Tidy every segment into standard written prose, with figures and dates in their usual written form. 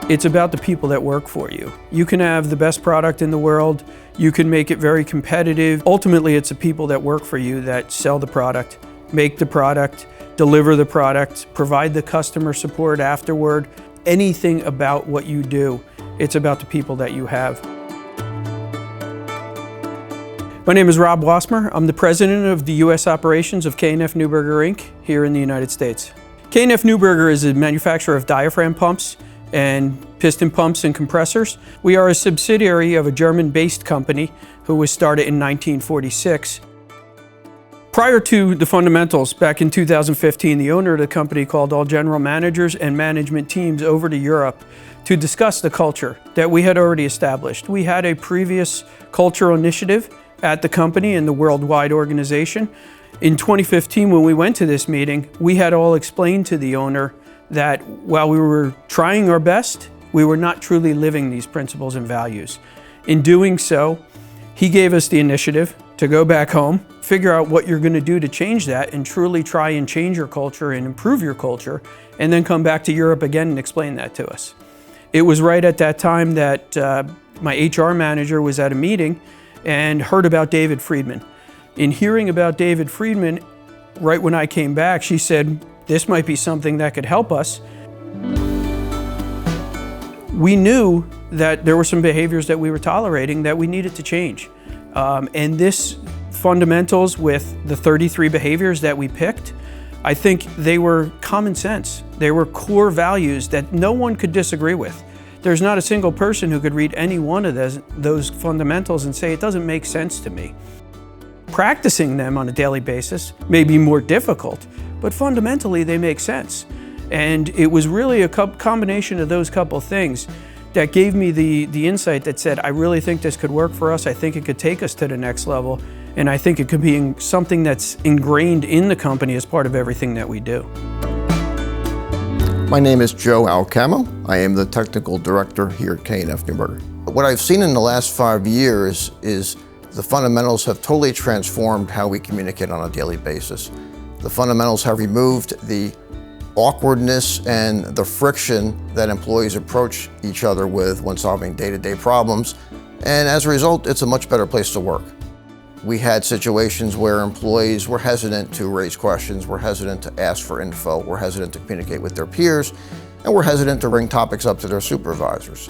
It's about the people that work for you. You can have the best product in the world, you can make it very competitive. Ultimately, it's the people that work for you that sell the product, make the product, deliver the product, provide the customer support afterward. Anything about what you do, it's about the people that you have. My name is Rob Wassmer. I'm the president of the U.S. operations of KNF Neuberger Inc. here in the United States. KNF Neuberger is a manufacturer of diaphragm pumps and piston pumps and compressors. We are a subsidiary of a German-based company who was started in 1946. Prior to the fundamentals, back in 2015, the owner of the company called all general managers and management teams over to Europe to discuss the culture that we had already established. We had a previous cultural initiative at the company and the worldwide organization. In 2015, when we went to this meeting, we had all explained to the owner that while we were trying our best, we were not truly living these principles and values. In doing so, he gave us the initiative to go back home, figure out what you're going to do to change that and truly try and change your culture and improve your culture, and then come back to Europe again and explain that to us. It was right at that time that my HR manager was at a meeting and heard about David Friedman. In hearing about David Friedman, right when I came back, she said, this might be something that could help us. We knew that there were some behaviors that we were tolerating that we needed to change. And this fundamentals with the 33 behaviors that we picked, I think they were common sense. They were core values that no one could disagree with. There's not a single person who could read any one of those fundamentals and say, it doesn't make sense to me. Practicing them on a daily basis may be more difficult, but fundamentally they make sense. And it was really a combination of those couple things that gave me the insight that said, I really think this could work for us. I think it could take us to the next level. And I think it could be something that's ingrained in the company as part of everything that we do. My name is Joe Alcamo. I am the technical director here at KNF Neuberger. What I've seen in the last 5 years is the fundamentals have totally transformed how we communicate on a daily basis. The fundamentals have removed the awkwardness and the friction that employees approach each other with when solving day-to-day problems. And as a result, it's a much better place to work. We had situations where employees were hesitant to raise questions, were hesitant to ask for info, were hesitant to communicate with their peers, and were hesitant to bring topics up to their supervisors.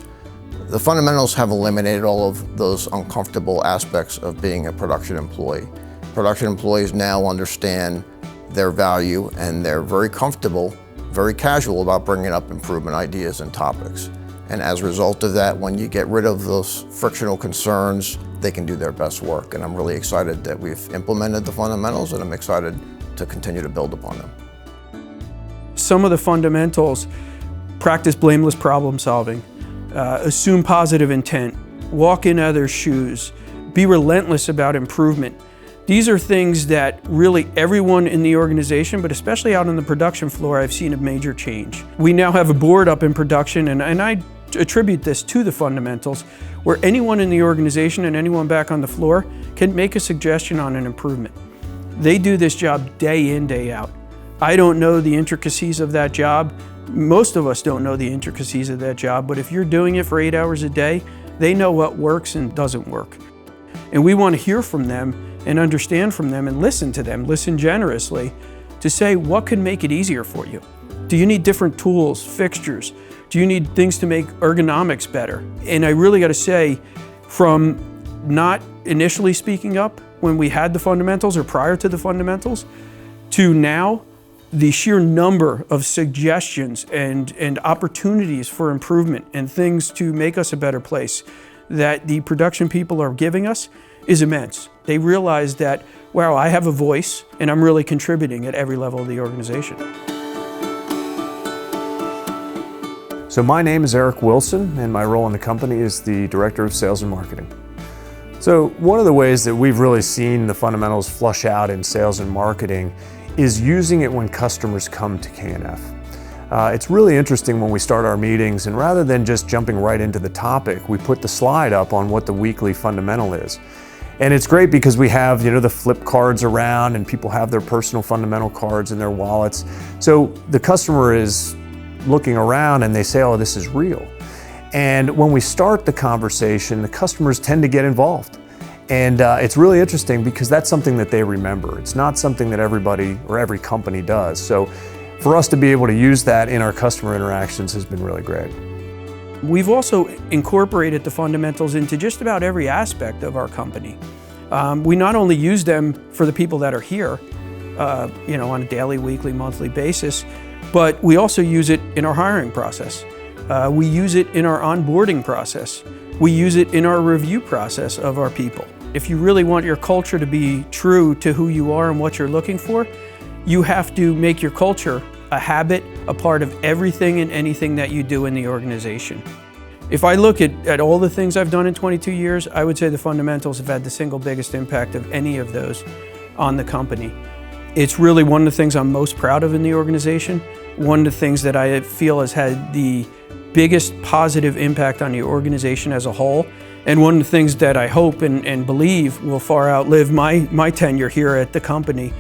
The fundamentals have eliminated all of those uncomfortable aspects of being a production employee. Production employees now understand their value and they're very comfortable, very casual about bringing up improvement ideas and topics. And as a result of that, when you get rid of those frictional concerns, they can do their best work. And I'm really excited that we've implemented the fundamentals, and I'm excited to continue to build upon them. Some of the fundamentals: practice blameless problem solving, assume positive intent, walk in others' shoes, be relentless about improvement. These are things that really everyone in the organization, but especially out on the production floor, I've seen a major change. We now have a board up in production, and I attribute this to the fundamentals, where anyone in the organization and anyone back on the floor can make a suggestion on an improvement. They do this job day in, day out. I don't know the intricacies of that job. Most of us don't know the intricacies of that job, but if you're doing it for 8 hours a day, they know what works and doesn't work. And we want to hear from them and understand from them and listen to them, listen generously, to say what can make it easier for you. Do you need different tools, fixtures? Do you need things to make ergonomics better? And I really got to say, from not initially speaking up when we had the fundamentals or prior to the fundamentals, to now, the sheer number of suggestions and opportunities for improvement and things to make us a better place that the production people are giving us is immense. They realize that, wow, I have a voice and I'm really contributing at every level of the organization. So my name is Eric Wilson, and my role in the company is the Director of Sales and Marketing. So one of the ways that we've really seen the fundamentals flush out in sales and marketing is using it when customers come to KNF. It's really interesting when we start our meetings, and rather than just jumping right into the topic, we put the slide up on what the weekly fundamental is. And it's great because we have, the flip cards around, and people have their personal fundamental cards in their wallets. So the customer is looking around and they say, oh, this is real. And when we start the conversation, the customers tend to get involved. And it's really interesting because that's something that they remember. It's not something that everybody or every company does. So for us to be able to use that in our customer interactions has been really great. We've also incorporated the fundamentals into just about every aspect of our company. We not only use them for the people that are here, on a daily, weekly, monthly basis, but we also use it in our hiring process. We use it in our onboarding process. We use it in our review process of our people. If you really want your culture to be true to who you are and what you're looking for, you have to make your culture a habit, a part of everything and anything that you do in the organization. If I look at all the things I've done in 22 years, I would say the fundamentals have had the single biggest impact of any of those on the company. It's really one of the things I'm most proud of in the organization, one of the things that I feel has had the biggest positive impact on the organization as a whole, and one of the things that I hope and believe will far outlive my tenure here at the company.